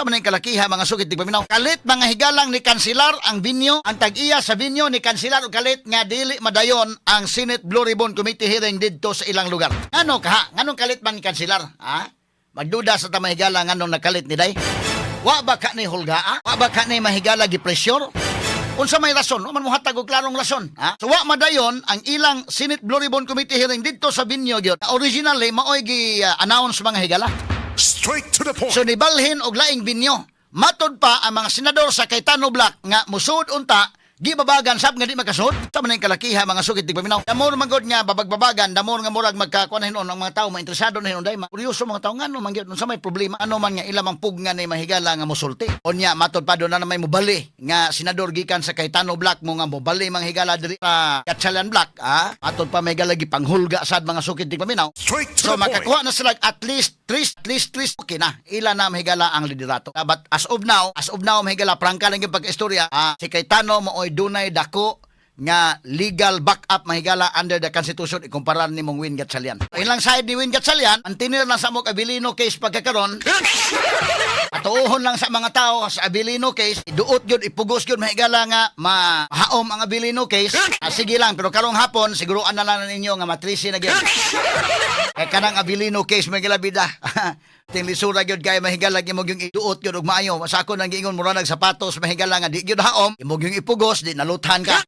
Sa manay kalakiha mga sugid di paminaw. Kalit mga higalang ni kanselar ang binyo, ang tag-iya sa binyo ni kanselar og kalit nga dili madayon ang Senate Blue Ribbon Committee hearing didto sa ilang lugar. Ngano ka? Nganong kalit man ni kanselar? Ha? Magduda sa tamahigala nganong nakalit ni day? Wa ba ka ni hulgaa? Wa ba ka ni mahigala gi pressure? Unsa may rason? Man mo hatag og klarong rason, ha? So wa madayon ang ilang Senate Blue Ribbon Committee hearing didto sa binyo gyud. Originally maoy gi announce mga higala. Straight to the point. So nibalhin og laing binyo. Matod pa ang mga senador sa Cayetano Black nga musud unta gibabagan sab nga di makasud. Sa manay kalakiha mga sugid di paminaw. Damor magod nga babagbabagan, damor nga murag magkakuan hinon ang mga tawo mainteresado na hinon day. Kuryoso mga tawo ngano man gyud unsa may problema ano man nga ilang pug nga ni mahigala nga mosulti. Unya matod pa do na may mobali nga senador gikan sa Cayetano Black mo nga mobali mga higala diri sa Gatchalian Black, ha? Matod pa may galagi panghulga sad mga sugid di paminaw. Straight to So the point. makakuha na sila at least okay na. Ila na mahigala ang liderato. But as of now mahigala prangka lang yung pag-istorya. Si Cayetano mo dunay dako nga legal backup mahigala under the Constitution ikumparar ni mong Win Gatchalian. Ilang side ni Win Gatchalian, ang tinir lang sa mong Abilino case pagkakaron. Atuuhon lang sa mga tao sa Abilino case, iduot yun, ipugos yun, mahigala nga mahaom ang Abilino case. Sige lang, pero karong hapon, siguruan na lang ninyo nga matrisi na yun. Kaya kanang Abilino case, mahigala bida. Tinlisura yun kaya mahigala imog yung iduot yun og maayo. Masako nang giingon mura nagsapatos mahigala nga di yun haom, imog yung ipugos, di naluthan ka.